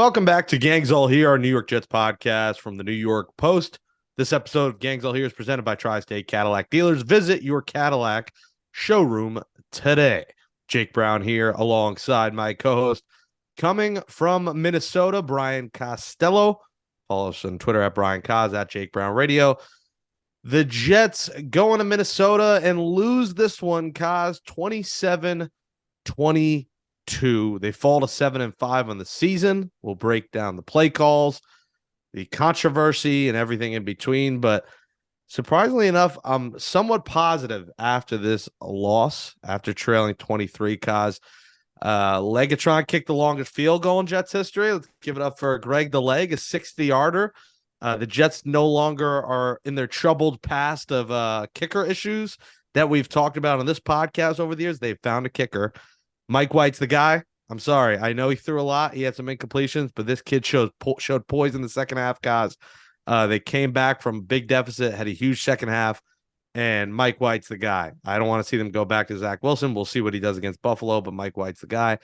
Welcome back to Gangs All Here, our New York Jets podcast from the New York Post. This episode of Gangs All Here is presented by Tri-State Cadillac Dealers. Visit your Cadillac showroom today. Jake Brown here alongside my co-host coming from Minnesota, Brian Costello. Follow us on Twitter at Brian Cos, at Jake Brown Radio. The Jets go into Minnesota and lose this one, Cos, 27-22. They fall to 7-5 on the season. We'll break down the play calls, the controversy, and everything in between. But surprisingly enough, I'm somewhat positive after this loss, after trailing 23, Cos. Legatron kicked the longest field goal in Jets history. Let's give it up for Greg the Leg, a 60-yarder. The Jets no longer are in their troubled past of kicker issues that we've talked about on this podcast over the years. They've found a kicker. Mike White's the guy. I'm sorry. I know he threw a lot. He had some incompletions, but this kid showed poise in the second half, guys. They came back from a big deficit, had a huge second half, and Mike White's the guy. I don't want to see them go back to Zach Wilson. We'll see what he does against Buffalo, but Mike White's the guy.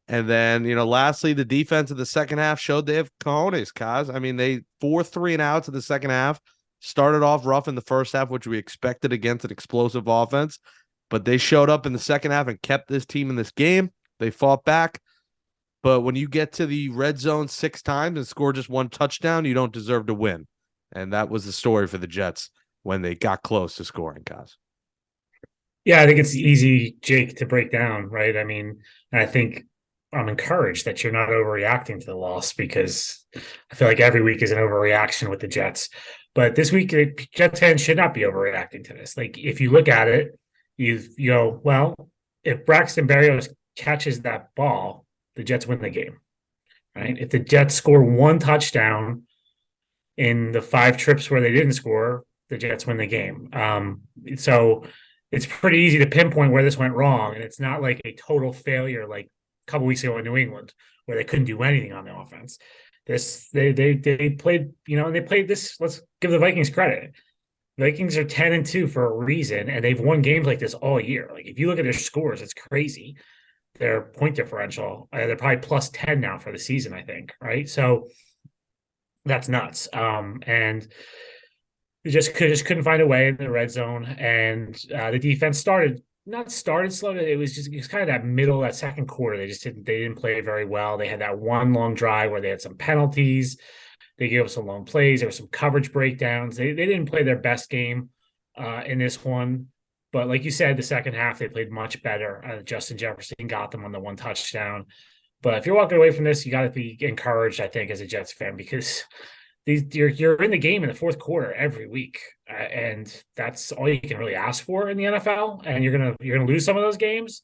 And then, lastly, the defense of the second half showed they have cojones, Kaz. I mean, they 4 3-and-outs in the second half, started off rough in the first half, which we expected against an explosive offense, but they showed up in the second half and kept this team in this game. They fought back. But when you get to the red zone 6 times and score just 1 touchdown, you don't deserve to win. And that was the story for the Jets when they got close to scoring, Kaz. Yeah, I think it's easy, Jake, to break down, right? I mean, I think I'm encouraged that you're not overreacting to the loss, because I feel like every week is an overreaction with the Jets. But this week, Jets fans should not be overreacting to this. Like, if you look at it, you go, well, if Braxton Berrios catches that ball, the Jets win the game, right? If the Jets score 1 touchdown in the 5 trips where they didn't score, the Jets win the game. So it's pretty easy to pinpoint where this went wrong, and it's not like a total failure like a couple weeks ago in New England where they couldn't do anything on the offense. They played, and they played this. Let's give the Vikings credit. Vikings are 10-2 for a reason, and they've won games like this all year. Like, if you look at their scores, it's crazy. Their point differential, they're probably plus 10 now for the season, I think, right? So that's nuts. And they just couldn't find a way in the red zone, and the defense started slow. It was kind of that second quarter. They didn't play very well. They had that one long drive where they had some penalties. They gave up some long plays. There were some coverage breakdowns. They didn't play their best game in this one. But like you said, the second half, they played much better. Justin Jefferson got them on the 1 touchdown. But if you're walking away from this, you got to be encouraged, I think, as a Jets fan, because you're in the game in the fourth quarter every week. And that's all you can really ask for in the NFL. And you're gonna lose some of those games,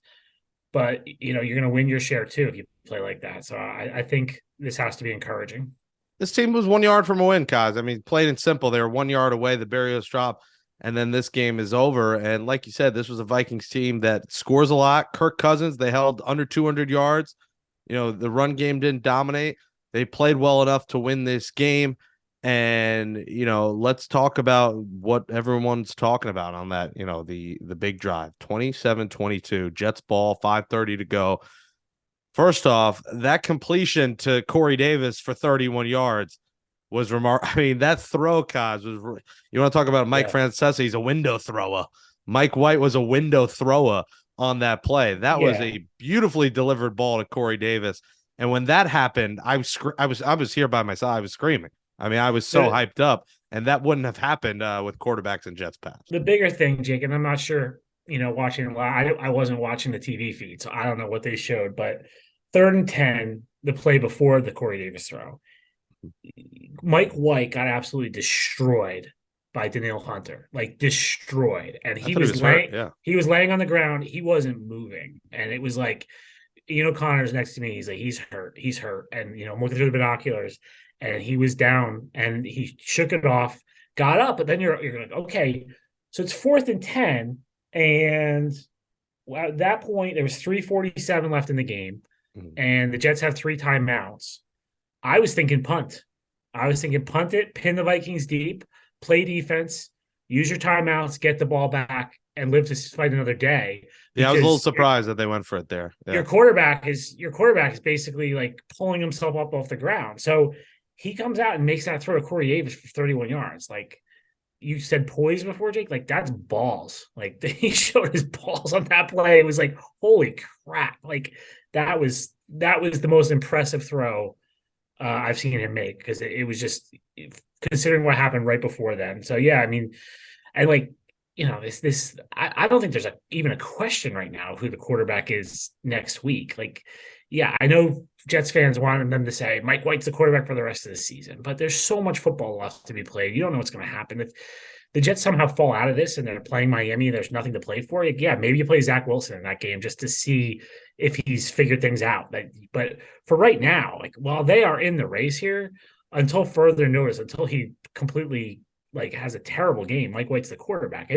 but you're gonna win your share too if you play like that. So I think this has to be encouraging. This team was 1 yard from a win, Kaz. I mean, plain and simple, they were 1 yard away. The Berrios drop, and then this game is over. And like you said, this was a Vikings team that scores a lot. Kirk Cousins, they held under 200 yards. The run game didn't dominate. They played well enough to win this game. And, let's talk about what everyone's talking about on that, the big drive. 27-22, Jets ball, 5:30 to go. First off, that completion to Corey Davis for 31 yards was remarkable. I mean, that throw, Kaz, was. You want to talk about Mike Francesa? He's a window thrower. Mike White was a window thrower on that play. That was a beautifully delivered ball to Corey Davis. And when that happened, I was here by myself. I was screaming. I mean, I was so hyped up, and that wouldn't have happened with quarterbacks in Jets past. The bigger thing, Jake, and I'm not sure, watching I wasn't watching the TV feed, so I don't know what they showed, but 3rd and 10, the play before the Corey Davis throw, Mike White got absolutely destroyed by Danielle Hunter, like destroyed. And he was laying on the ground. He wasn't moving. And it was like, Connor's next to me. He's like, he's hurt. And, I'm looking through the binoculars, and he was down, and he shook it off, got up, but then you're like, okay, so it's 4th and 10. And at that point, there was 3:47 left in the game, and the Jets have 3 timeouts. I was thinking punt. Punt it, pin the Vikings deep, play defense, use your timeouts, get the ball back, and live to fight another day. Yeah, I was a little because surprised that they went for it there. Yeah. your quarterback is basically like pulling himself up off the ground. So he comes out and makes that throw to Corey Davis for 31 yards. Like you said poise before, Jake. Like that's balls. Like he showed his balls on that play. It was like, holy crap. Like that was the most impressive throw I've seen him make because it was just considering what happened right before then. So yeah, I mean, and like I don't think there's even a question right now who the quarterback is next week. Like, yeah, I know Jets fans wanted them to say Mike White's the quarterback for the rest of the season, but there's so much football left to be played. You don't know what's going to happen. If the Jets somehow fall out of this and they're playing Miami and there's nothing to play for, yeah, maybe you play Zach Wilson in that game just to see if he's figured things out. But for right now, like while they are in the race here, until further notice, until he completely like has a terrible game, Mike White's the quarterback.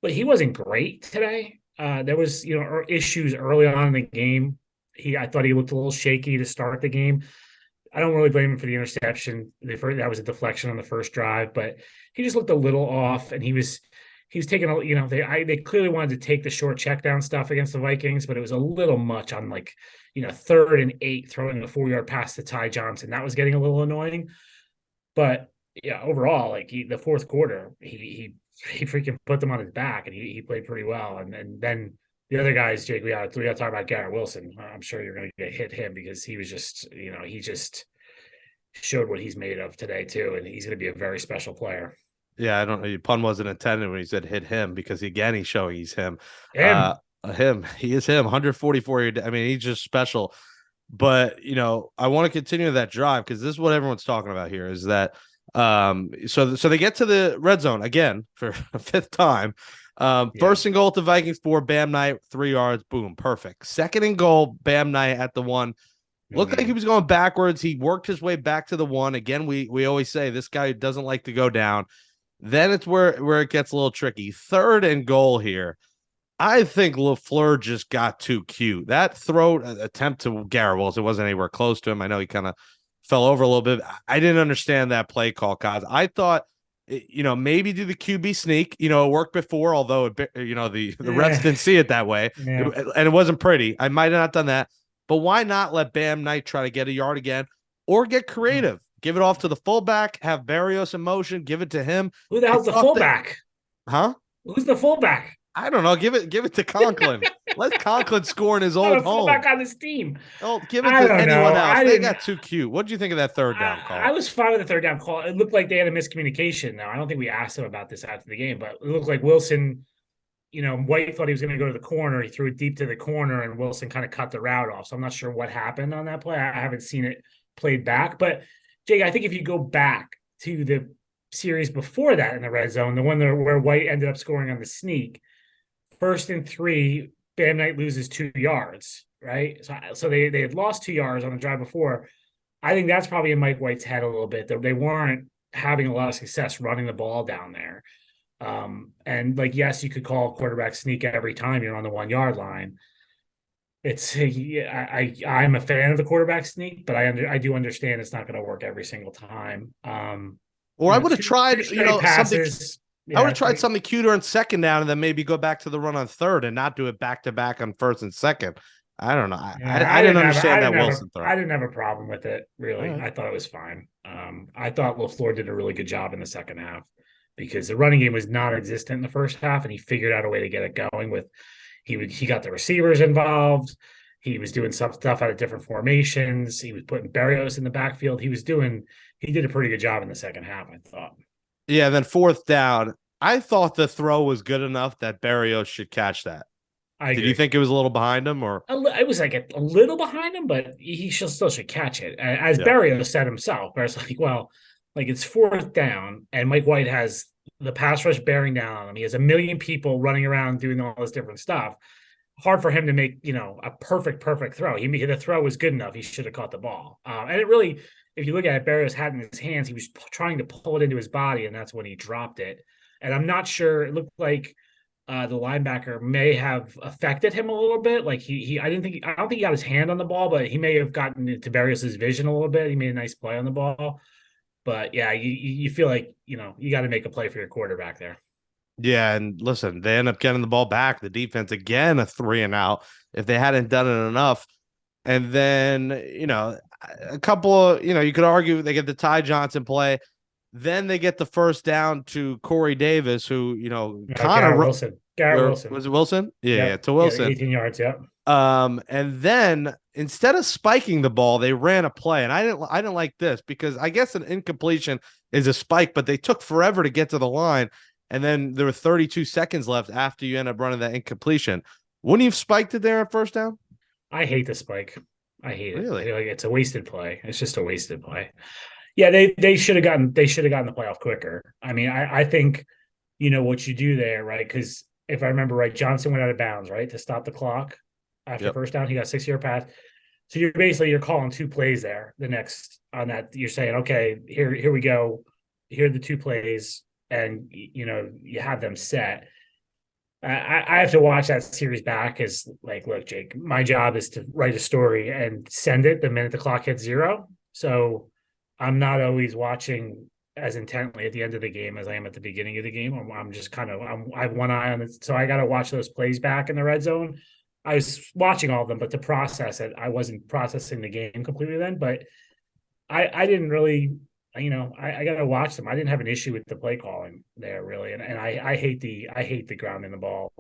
But he wasn't great today. There was issues early on in the game. I thought he looked a little shaky to start the game. I don't really blame him for the interception. That was a deflection on the first drive, but he just looked a little off, and he was taking they clearly wanted to take the short check down stuff against the Vikings, but it was a little much on 3rd and 8 throwing a 4-yard pass to Ty Johnson. That was getting a little annoying, but yeah, overall, like the fourth quarter, he freaking put them on his back, and he played pretty well. And then the other guys, Jake, we got to talk about Garrett Wilson. I'm sure you're going to hit him because he was just, he just showed what he's made of today too, and he's going to be a very special player. Yeah, I don't know. Your pun wasn't intended when he said hit him because again, he's showing he's him. Him. Him. He is him. 144. I mean, he's just special. But I want to continue that drive because this is what everyone's talking about here is that so they get to the red zone again for a fifth time. First and goal to Vikings 4, Bam Knight 3 yards, boom, perfect. Second and goal, Bam Knight at the 1. Looked like he was going backwards. He worked his way back to the 1. Again, we always say this guy doesn't like to go down. Then it's where it gets a little tricky. Third and goal here. I think LaFleur just got too cute. That throw attempt to Garrett Wilson, it wasn't anywhere close to him. I know he kind of fell over a little bit. I didn't understand that play call, Kaz. I thought, maybe do the QB sneak. It worked before, although, the refs didn't see it that way. Yeah. And it wasn't pretty. I might have not done that. But why not let Bam Knight try to get a yard again or get creative? Give it off to the fullback, have Berrios in motion, give it to him. Who the hell's the fullback? Huh? Who's the fullback? I don't know. Give it to Conklin. Let Conklin score in his old home. Fullback on this team. Oh, give it to anyone else. They got too cute. What did you think of that third down call? I was fine with the third down call. It looked like they had a miscommunication. Now, I don't think we asked him about this after the game, but it looked like Wilson, White thought he was going to go to the corner. He threw it deep to the corner, and Wilson kind of cut the route off. So I'm not sure what happened on that play. I haven't seen it played back. But, Jake, I think if you go back to the series before that in the red zone, the one where White ended up scoring on the sneak, 1st and 3, Bam Knight loses 2 yards, right? So they had lost 2 yards on the drive before. I think that's probably in Mike White's head a little bit. They weren't having a lot of success running the ball down there. And yes, you could call a quarterback sneak every time you're on the 1 yard line. I'm a fan of the quarterback sneak, but I do understand it's not going to work every single time. Or I would have tried, passes. I would have tried something cuter on second down and then maybe go back to the run on third and not do it back to back on first and second. I don't know. I didn't understand that Wilson throw. I didn't have a problem with it, really. Right. I thought it was fine. I thought LaFleur did a really good job in the second half because the running game was non-existent in the first half, and he figured out a way to get it going with he got the receivers involved. He was doing some stuff out of different formations. He was putting Berrios in the backfield. He did a pretty good job in the second half, I thought. Yeah, then fourth down, I thought the throw was good enough that Berrios should catch that. Did you think it was a little behind him, or it was like a little behind him, but he still should catch it? As Berrios said himself, where it's it's fourth down, and Mike White has the pass rush bearing down on him. He has a million people running around doing all this different stuff. Hard for him to make a perfect throw. The throw was good enough. He should have caught the ball, and it really. If you look at it, Berrios had it in his hands. He was trying to pull it into his body, and that's when he dropped it. And I'm not sure. It looked like the linebacker may have affected him a little bit. Like I don't think he got his hand on the ball, but he may have gotten into Berrios' vision a little bit. He made a nice play on the ball. But yeah, you feel like you got to make a play for your quarterback there. Yeah, and listen, they end up getting the ball back. The defense again a 3-and-out if they hadn't done it enough. And then, a couple of, you could argue they get the Ty Johnson play. Then they get the first down to Corey Davis, who, kind Garrett of Wilson. Garrett Wilson. was it Wilson? Yeah, Yep. to Yeah, Wilson. 18 yards. Yep. And then instead of spiking the ball, they ran a play. And I didn't like this because I guess an incompletion is a spike, but they took forever to get to the line. And then there were 32 seconds left after you end up running that incompletion. Wouldn't you have spiked it there at first down? I hate the spike. I hate it. Really? Like, it's a wasted play. It's just a wasted play. Yeah, they should have gotten the playoff quicker. I mean, I think what you do there, right? Because if I remember right, Johnson went out of bounds, right, to stop the clock after first down. He got 6-yard pass. So you're calling two plays there. The next on that, you're saying, okay, here we go. Here are the two plays, and you have them set. I have to watch that series back as like, look, Jake, my job is to write a story and send it the minute the clock hits zero. So I'm not always watching as intently at the end of the game as I am at the beginning of the game. I'm just I have one eye on it. So I got to watch those plays back in the red zone. I was watching all of them, but to process it, I wasn't processing the game completely then, but I didn't really, I got to watch them. I didn't have an issue with the play calling there really. And I hate the grounding the ball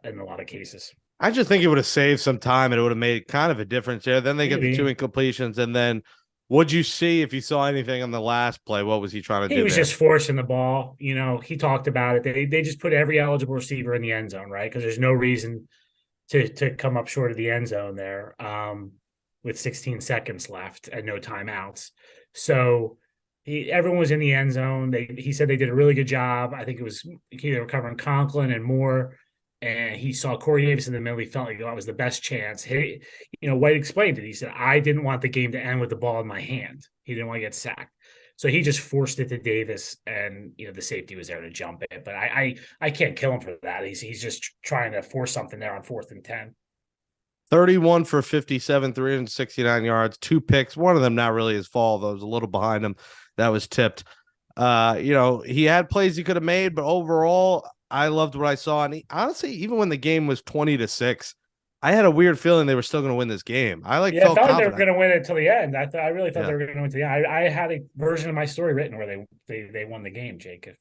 in a lot of cases. I just think it would have saved some time and it would have made kind of a difference there. Then they get the Maybe. two incompletions. And then what'd you see if you saw anything on the last play? What was he trying to do? He was there? just forcing the ball. He talked about it. They just put every eligible receiver in the end zone, right? Because there's no reason to come up short of the end zone there with 16 seconds left and no timeouts. So everyone was in the end zone. He said they did a really good job. I think it was they were covering Conklin and Moore, and he saw Corey Davis in the middle. He felt like that was the best chance. White explained it. He said, I didn't want the game to end with the ball in my hand. He didn't want to get sacked. So he just forced it to Davis, and the safety was there to jump it. But I can't kill him for that. He's just trying to force something there on 4th and 10. 31 for 57, 369 yards, 2 picks. One of them not really his fault, though. It was a little behind him. That was tipped. He had plays he could have made, but overall, I loved what I saw. And honestly, even when the game was 20-6, I had a weird feeling they were still going to win this game. I I felt felt like they were confident. going to win it till the end. I really thought they were going to win to the end. I had a version of my story written where they won the game, Jake. If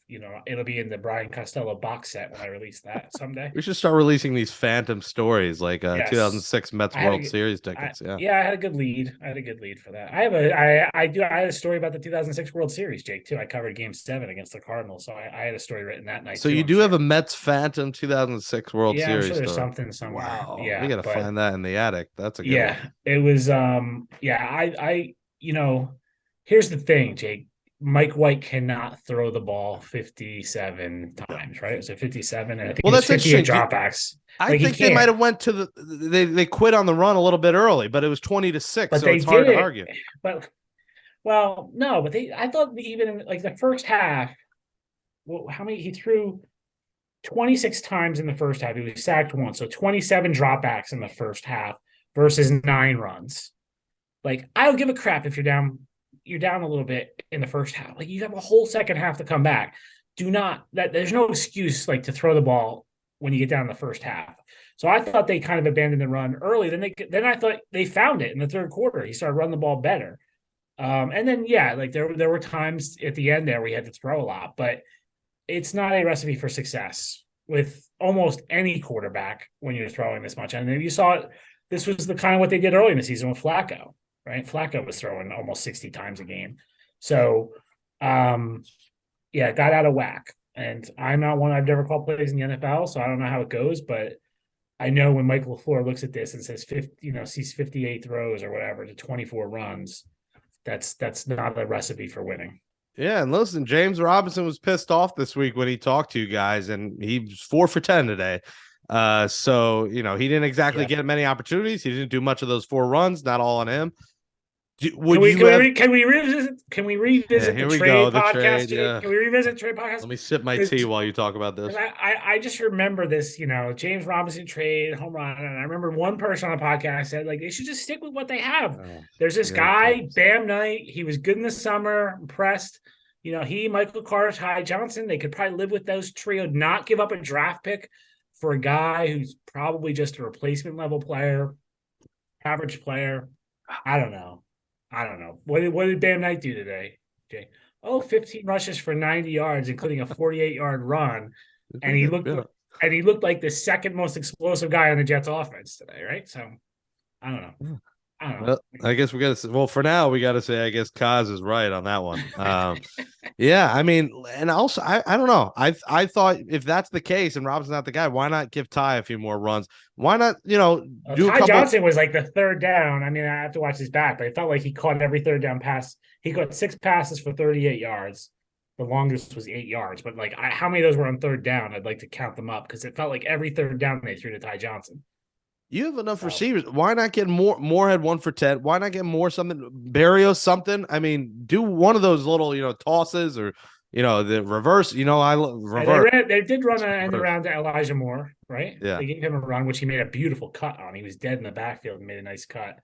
it'll be in the Brian Costello box set when I release that someday. We should start releasing these phantom stories like Yes. 2006 Mets World Series tickets. Yeah, I had a good lead. I had a good lead for that. I had a story about the 2006 World Series, Jake, too. I covered Game 7 against the Cardinals, so I had a story written that night. So too, you do have a Mets Phantom 2006 World yeah, Series I'm sure there's story. something somewhere. Wow, Yeah, we gotta find that in the attic. That's a good yeah, one. it was. Here's the thing, Jake. Mike White cannot throw the ball 57 times, right? It was a 57, and I think Well, it's that's 58 dropbacks. I think they might have went to they quit on the run a little bit early, but it was 20-6, but so they it's hard did to it. argue. But no, but I thought even in like the first half, how many he threw 26 times in the first half. He was sacked once, so 27 dropbacks in the first half versus 9 runs. Like, I don't give a crap if you're down a little bit in the first half. Like, you have a whole second half to come back. There's no excuse like to throw the ball when you get down in the first half. So I thought they kind of abandoned the run early. Then I thought they found it in the third quarter. He started running the ball better. And then like there were times at the end there we had to throw a lot, but it's not a recipe for success with almost any quarterback when you're throwing this much. And then you saw it. This was the kind of what they did early in the season with Flacco, right? Flacco was throwing almost 60 times a game. So, it got out of whack. And I'm not one, I've never called plays in the NFL, so I don't know how it goes, but I know when Michael LaFleur looks at this and says, sees 58 throws or whatever to 24 runs, that's not a recipe for winning. Yeah, and listen, James Robinson was pissed off this week when he talked to you guys, and he was 4 for 10 today. So he didn't exactly get many opportunities. He didn't do much of those 4 runs, not all on him. Can we revisit the trade podcast? Yeah. Can we revisit trade podcast? Let me sip my tea while you talk about this. I just remember this, James Robinson trade, home run. And I remember one person on a podcast said, like, they should just stick with what they have. There's this guy, Bam Knight. He was good in the summer, impressed. he, Michael Carter, Ty Johnson, they could probably live with those trio, not give up a draft pick for a guy who's probably just a replacement level player, average player. I don't know. What did Bam Knight do today, Jay? Oh, 15 rushes for 90 yards, including a 48-yard run. It's And pretty he good. looked Yeah. and he looked like the second most explosive guy on the Jets offense today, right? So I don't know. Yeah. I don't know. Well, I guess we got to say, well, for now, we got to say, I guess Kaz is right on that one. Yeah, I mean, and also, I don't know. I thought if that's the case and Rob's not the guy, why not give Ty a few more runs? Why not, do a Ty couple? Johnson was like the third down. I mean, I have to watch his back, but it felt like he caught every third down pass. He caught 6 passes for 38 yards. The longest was 8 yards, but like, how many of those were on third down? I'd like to count them up because it felt like every third down they threw to Ty Johnson. You have enough So receivers. Why not get more? Moore had 1 for 10. Why not get more something? Barrios something. I mean, do one of those little tosses or the reverse. Reverse. They did run an end around to Elijah Moore, right? Yeah, They gave him a run, which he made a beautiful cut on. He was dead in the backfield and made a nice cut.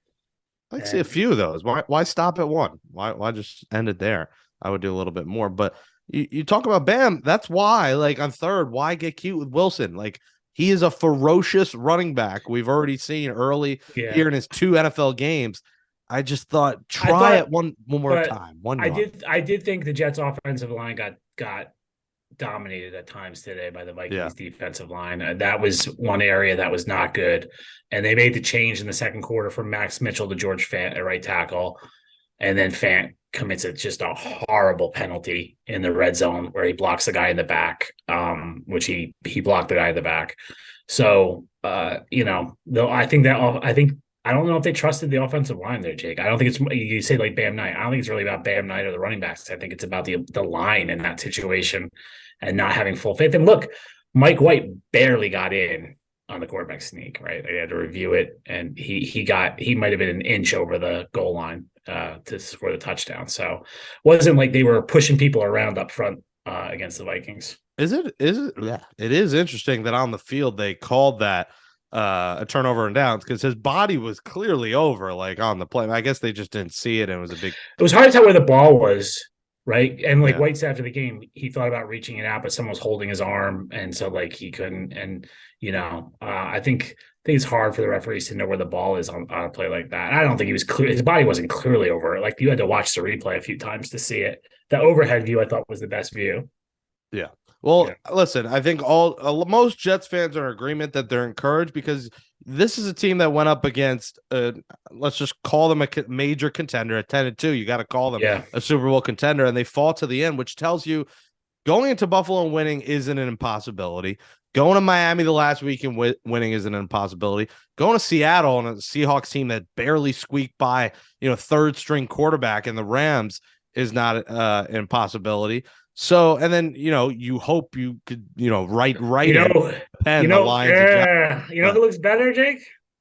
I like to see a And few of those. Why stop at one? Why just end it there? I would do a little bit more. But you talk about Bam. That's why, like on third, why get cute with Wilson? Like he is a ferocious running back. We've already seen early yeah, here in his 2 NFL games. I just thought I try thought, it one more but time. One I run. did think the Jets offensive line got dominated at times today by the Yeah. Vikings defensive line. That was one area that was not good. And they made the change in the second quarter from Max Mitchell to George Fant at right tackle. And then Fant commits just a horrible penalty in the red zone where he blocks the guy in the back, which he blocked the guy in the back. So, though I don't know if they trusted the offensive line there, Jake. I don't think it's you say like Bam Knight. I don't think it's really about Bam Knight or the running backs. I think it's about the line in that situation and not having full faith. And look, Mike White barely got in on the quarterback sneak, right? They had to review it, and he might have been an inch over the goal line to score the touchdown. So it wasn't like they were pushing people around up front against the Vikings. Is it? Yeah. It is interesting that on the field they called that a turnover and downs because his body was clearly over, like on the play. I guess they just didn't see it, and it was a big. It was hard to tell where the ball was, right? And like Yeah. White said after the game, he thought about reaching it out, but someone was holding his arm, and so like he couldn't. And I think it's hard for the referees to know where the ball is on a play like that. And I don't think he was clear. His body wasn't clearly over it. Like you had to watch the replay a few times to see it. The overhead view I thought was the best view. Yeah. Well, Yeah. listen, I think most Jets fans are in agreement that they're encouraged because this is a team that went up against, let's just call them a major contender at 10-2. You got to call them Yeah. a Super Bowl contender, and they fought to the end, which tells you going into Buffalo and winning isn't an impossibility. Going to Miami the last week and winning isn't an impossibility. Going to Seattle and a Seahawks team that barely squeaked by, third string quarterback and the Rams is not an impossibility. So, and then, you hope you could, right You in know, pen the Lions. Exactly. who looks better, Jake?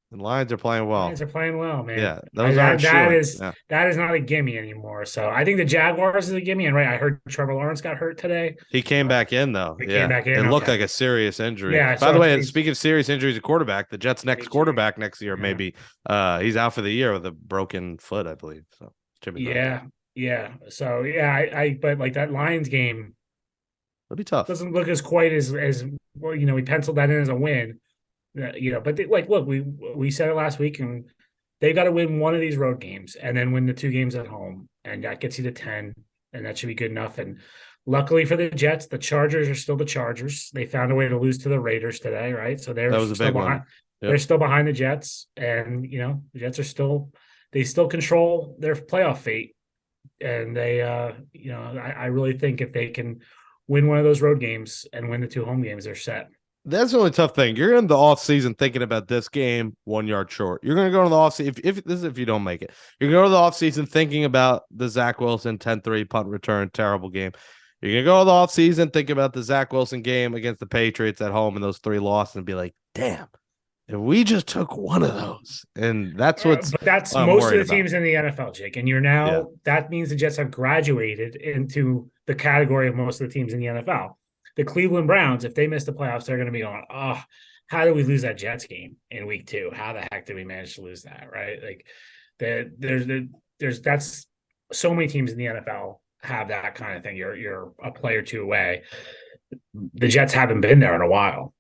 The Lions are playing well. Lions are playing well, man. Yeah, those aren't that shooing. is Yeah. that is not a gimme anymore. So I think the Jaguars is a gimme. And right, I heard Trevor Lawrence got hurt today. He came back in though. He Yeah, came back in. it looked Okay. like a serious injury. Yeah. By the way, he's speaking of serious injuries at quarterback, the Jets' next quarterback next year, Yeah. maybe he's out for the year with a broken foot, I believe. So Jimmy Graham. Yeah. So I but like that Lions game It'll be tough. doesn't look as quite as well. We penciled that in as a win. But look, we said it last week, and they've got to win one of these road games and then win the 2 games at home, and that gets you to 10, and that should be good enough. And luckily for the Jets, the Chargers are still the Chargers. They found a way to lose to the Raiders today, right? So That was a big one. Yep. They're still behind the Jets, and the Jets are they still control their playoff fate. And they, I really think if they can win one of those road games and win the 2 home games, they're set. That's the only tough thing. You're in the offseason thinking about this game 1 yard short. You're going to go to the offseason. If this is if you don't make it, you're going to go to the offseason thinking about the Zach Wilson 10-3 punt return, terrible game. You're going to go to the offseason thinking about the Zach Wilson game against the Patriots at home and those 3 losses and be like, damn, if we just took one of those. And that's but that's most of the teams in the NFL, Jake. And that means the Jets have graduated into the category of most of the teams in the NFL. The Cleveland Browns, if they miss the playoffs, they're going to be going, oh, how did we lose that Jets game in week 2? How the heck did we manage to lose that? Right? Like there's that's so many teams in the NFL have that kind of thing. You're a play or two away. The Jets haven't been there in a while.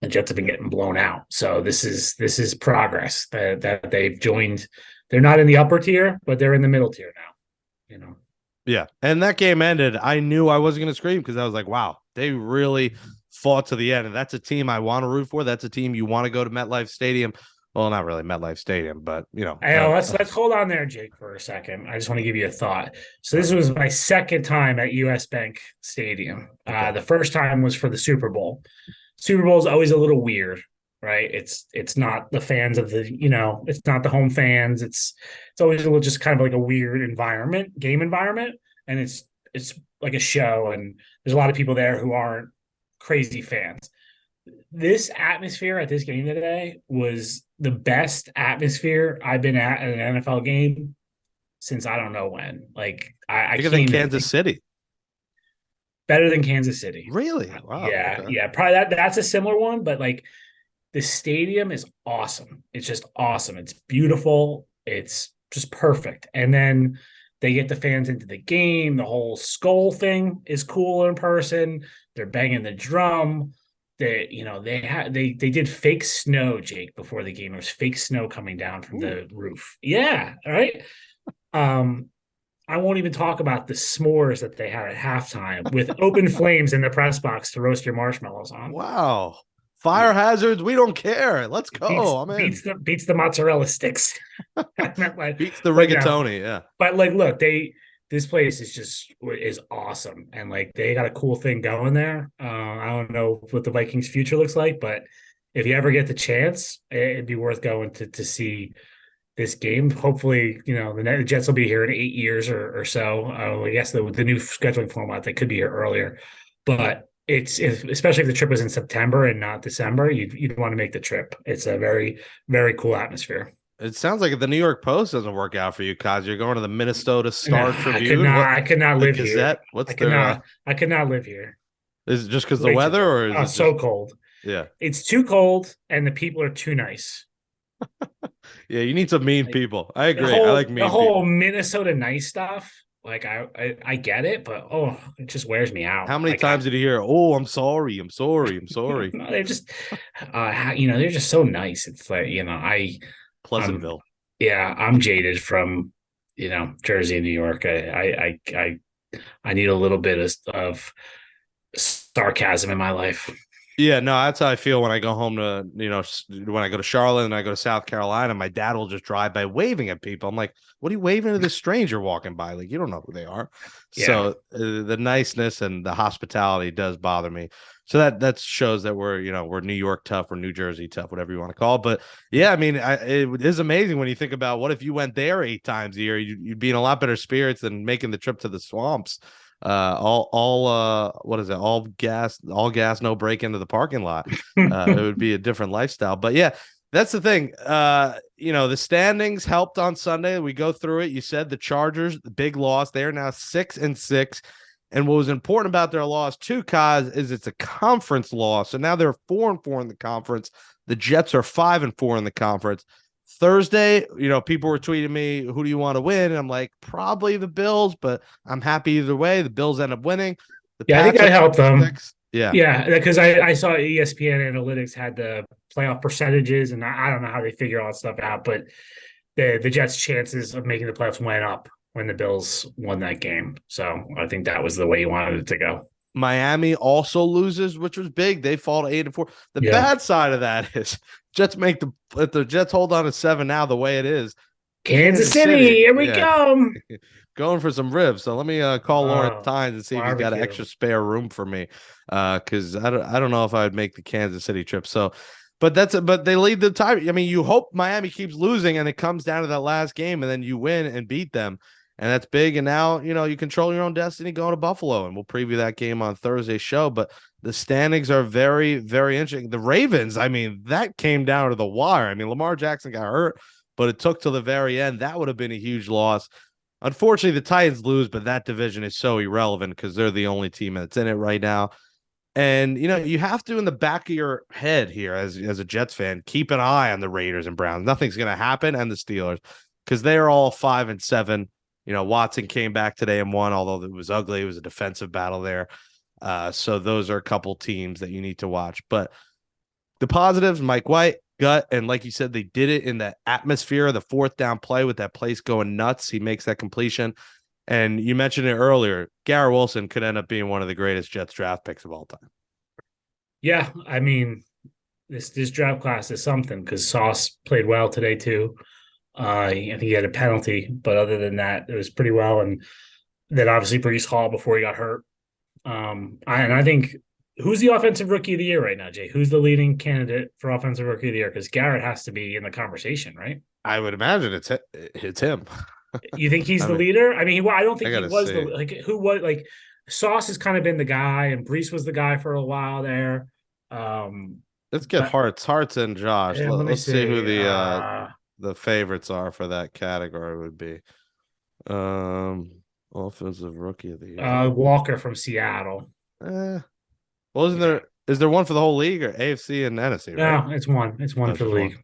The Jets have been getting blown out. So this is progress that they've joined. They're not in the upper tier, but they're in the middle tier now. You know. Yeah. And that game ended. I knew I wasn't going to scream because I was like, wow, they really fought to the end. And that's a team I want to root for. That's a team you want to go to MetLife Stadium. Well, not really MetLife Stadium, but Hey, let's hold on there, Jake, for a second. I just want to give you a thought. So this was my second time at US Bank Stadium. Okay. The first time was for the Super Bowl. Super Bowl is always a little weird, right? It's not the fans of it's not the home fans. It's always a little just kind of like a weird game environment, and it's like a show, and there's a lot of people there who aren't crazy fans. This atmosphere at this game today was the best atmosphere I've been at an NFL game since I don't know when. Like I Bigger can't than even Kansas City. better than Kansas City. Really? Wow. Yeah, Okay. yeah. Probably that's a similar one, but like the stadium is awesome. It's just awesome. It's beautiful. It's just perfect. And then they get the fans into the game. The whole skull thing is cool in person. They're banging the drum. They did fake snow, Jake, before the game. There was fake snow coming down from the roof. Yeah, all right. I won't even talk about the s'mores that they had at halftime with open flames in the press box to roast your marshmallows on. Wow. Fire hazards, we don't care. Let's go. I'm in. Beats the mozzarella sticks. Beats the rigatoni, yeah. But like, look, this place is awesome, and like they got a cool thing going there. I don't know what the Vikings' future looks like, but if you ever get the chance, it'd be worth going to see this game. Hopefully, the Jets will be here in 8 years or so. I guess the new scheduling format, they could be here earlier, but especially if the trip was in September and not December, you'd want to make the trip. It's a very, very cool atmosphere. It sounds like if the New York Post doesn't work out for you, Kaz, you're going to the Minnesota Star Tribune. I could not live Gazette? here. What's I could not live here. Is it just because the weather, or is it so cold? Yeah, it's too cold, and the people are too nice. Yeah, you need some mean people. I agree. I like mean the whole people. Minnesota nice stuff. Like I get it, but it just wears me out. How many times did you hear? Oh, I'm sorry. I'm sorry. I'm sorry. No, they're just, they're just so nice. It's like Pleasantville. I'm jaded from Jersey and New York. I need a little bit of sarcasm in my life. Yeah, no, that's how I feel when I go home to, when I go to Charlotte and I go to South Carolina. My dad will just drive by waving at people. I'm like, what are you waving to this stranger walking by? Like, you don't know who they are. Yeah. So the niceness and the hospitality does bother me. So that shows that we're New York tough, or New Jersey tough, whatever you want to call it. But yeah, I mean, it is amazing when you think about what if you went there 8 times a year, you'd be in a lot better spirits than making the trip to the swamps. What is it? All gas, no break into the parking lot. It would be a different lifestyle. But yeah, that's the thing. The standings helped on Sunday. We go through it. You said the Chargers, the big loss. They are now 6-6. And what was important about their loss too, Kaz, is it's a conference loss. So now they're 4-4 in the conference. The Jets are 5-4 in the conference. Thursday, people were tweeting me, who do you want to win? And I'm like, probably the Bills, but I'm happy either way. The Bills end up winning. I think that helped them. Yeah, because I saw ESPN Analytics had the playoff percentages, and I don't know how they figure all that stuff out, but the Jets' chances of making the playoffs went up when the Bills won that game. So I think that was the way you wanted it to go. Miami also loses, which was big. They fall to 8-4. The bad side of that is Jets if the Jets hold on to 7 now, the way it is. Kansas City, here we go. Going for some ribs. So let me call Lawrence Tynes and see if he's got an extra spare room for me. Because I don't know if I would make the Kansas City trip. So, but they lead the tie. I mean, you hope Miami keeps losing and it comes down to that last game and then you win and beat them. And that's big. And now, you control your own destiny going to Buffalo. And we'll preview that game on Thursday's show. But the standings are very, very interesting. The Ravens, I mean, that came down to the wire. I mean, Lamar Jackson got hurt, but it took till the very end. That would have been a huge loss. Unfortunately, the Titans lose, but that division is so irrelevant because they're the only team that's in it right now. And, you have to, in the back of your head here as a Jets fan, keep an eye on the Raiders and Browns. Nothing's going to happen, and the Steelers, because they are all 5-7. Watson came back today and won, although it was ugly. It was a defensive battle there. So those are a couple teams that you need to watch. But the positives, Mike White, gut, and like you said, they did it in the atmosphere of the fourth down play with that place going nuts. He makes that completion. And you mentioned it earlier, Garrett Wilson could end up being one of the greatest Jets draft picks of all time. Yeah, I mean, this draft class is something because Sauce played well today too. I think he had a penalty, but other than that, it was pretty well. And then obviously Breece Hall before he got hurt. I think who's the offensive rookie of the year right now, Jay? Who's the leading candidate for offensive rookie of the year? Because Garrett has to be in the conversation, right? I would imagine it's him. You think he's I the mean, leader? I mean, I don't I think he gotta was the see. who was Sauce has kind of been the guy, and Breece was the guy for a while there. Let's get But Hearts and Josh. let me Let's see who see. the favorites are for that category would be. Offensive rookie of the year. Walker from Seattle. Eh. Well, Yeah. is there one for the whole league or AFC and NFC, right? No, it's one. It's one No, for the just one. league.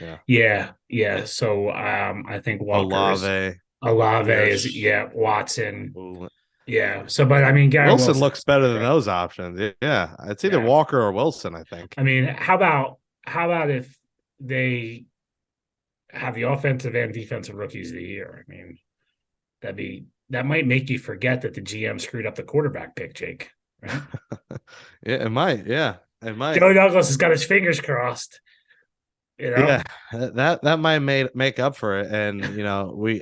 Yeah. Yeah, yeah. So I think Walker is Olave, Olave is Pierce. Watson. Yeah. So but I mean Garrett Wilson Wilson looks is better than right. those options. Yeah. It's either Yeah. Walker or Wilson, I think. I mean, how about if they have the offensive and defensive rookies of the year? I mean, that might make you forget that the GM screwed up the quarterback pick, Jake. Right? Yeah, it might. Yeah, it might. Joe Douglas has got his fingers crossed. You Yeah, know, that might make up for it. And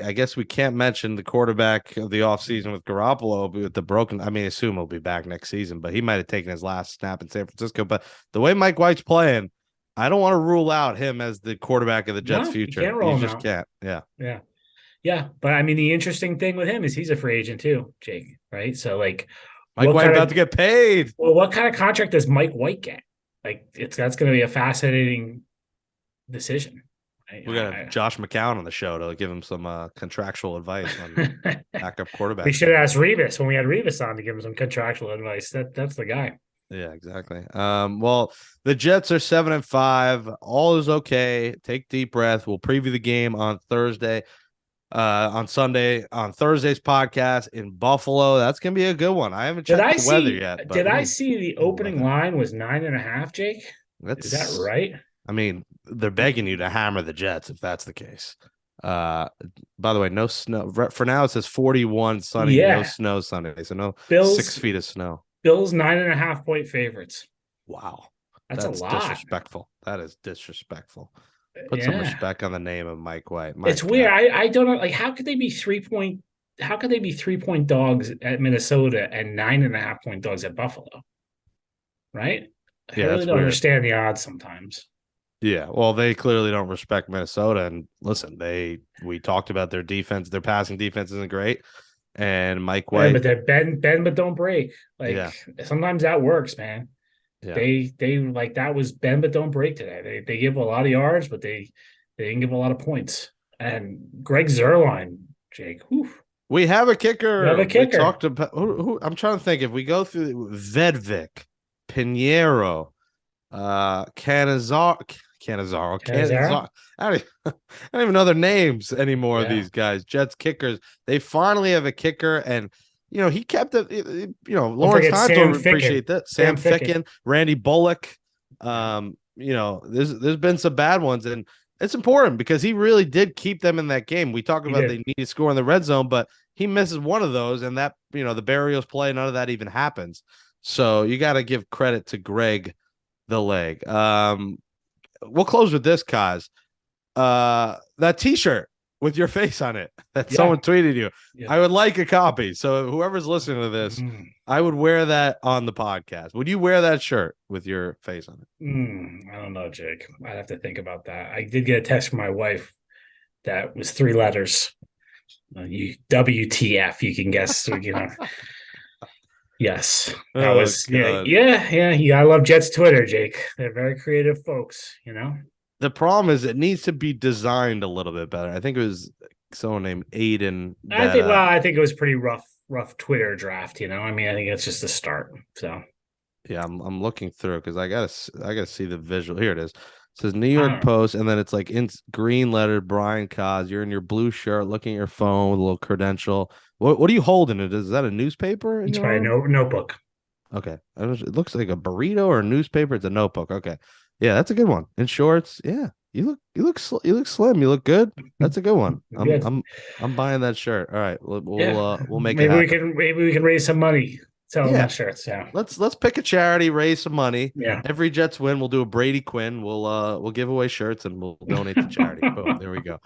I guess we can't mention the quarterback of the offseason with Garoppolo with the broken. I mean, I assume he'll be back next season, but he might have taken his last snap in San Francisco. But the way Mike White's playing, I don't want to rule out him as the quarterback of the Jets' no, you future. can't roll You him just out. can't. Yeah. Yeah. Yeah. But I mean, the interesting thing with him is he's a free agent too, Jake. Right. So, like, Mike White about to get paid. what kind of contract does Mike White get? Like, that's going to be a fascinating decision. We got Josh McCown on the show to give him some contractual advice on backup quarterback. We should have asked Revis when we had Revis on to give him some contractual advice. That's the guy. Yeah, exactly. Well, the Jets are 7-5. All is okay. Take deep breath. We'll preview the game on Thursday. On Sunday on Thursday's podcast in Buffalo. That's gonna be a good one. I haven't checked the weather yet. But Did I see the opening line was 9.5, Jake? Is that right? I mean, they're begging you to hammer the Jets if that's the case. By the way, no snow for now. It says 41 sunny, no snow Sunday, so no Bills, 6 feet of snow. Bills 9.5-point favorites. Wow, that's a lot. Disrespectful. That is disrespectful. Put some respect on the name of Mike White. It's weird. I don't know. Like, how could they be 3-point? How could they be 3-point dogs at Minnesota and 9.5-point dogs at Buffalo? Right? I really don't understand the odds sometimes. Yeah, well, they clearly don't respect Minnesota. And listen, we talked about their defense. Their passing defense isn't great. And Mike White, but they're bend but don't break. Like, sometimes that works, man. Yeah. They like that was bend but don't break today. They give a lot of yards, but they didn't give a lot of points. And Greg Zuerlein, Jake. Whew. We have a kicker. We have a kicker. We talked about who I'm trying to think. If we go through Vedvik, Pinheiro, Canizaro. I don't even know their names anymore. Yeah. These guys, Jets kickers. They finally have a kicker, and he kept it. Lawrence Hines will appreciate that. Sam Ficken, Randy Bullock. There's been some bad ones, and it's important because he really did keep them in that game. We talked about they need to score in the red zone, but he misses one of those, and that the Barrios play, none of that even happens. So you got to give credit to Greg the leg. We'll close with this, Kaz. That T-shirt with your face on it that someone tweeted you. Yeah. I would like a copy. So whoever's listening to this, I would wear that on the podcast. Would you wear that shirt with your face on it? I don't know, Jake. I'd have to think about that. I did get a text from my wife that was 3 letters. WTF, you can guess. Yes, that was yeah. I love Jets Twitter, Jake. They're very creative folks. The problem is it needs to be designed a little bit better. I think it was someone named Aiden. I think it was pretty rough Twitter draft. I mean, I think it's just a start. So yeah, I'm looking through because I gotta see the visual. Here it is. says New I York don't know. Post, and then it's like in green lettered Brian Cos. You're in your blue shirt, looking at your phone with a little credential. What are you holding? Is that a newspaper in It's your my arm? notebook. Okay, it looks like a burrito or a newspaper. It's a notebook. Okay, yeah, that's a good one. In shorts, yeah, you look slim. You look good. That's a good one. Good. I'm buying that shirt. All right, Yeah. we'll make it happen. Maybe we can raise some money selling Yeah, that shirts. Yeah. let's pick a charity, raise some money. Yeah. Every Jets win, we'll do a Brady Quinn. We'll give away shirts and we'll donate to charity. Boom, there we go.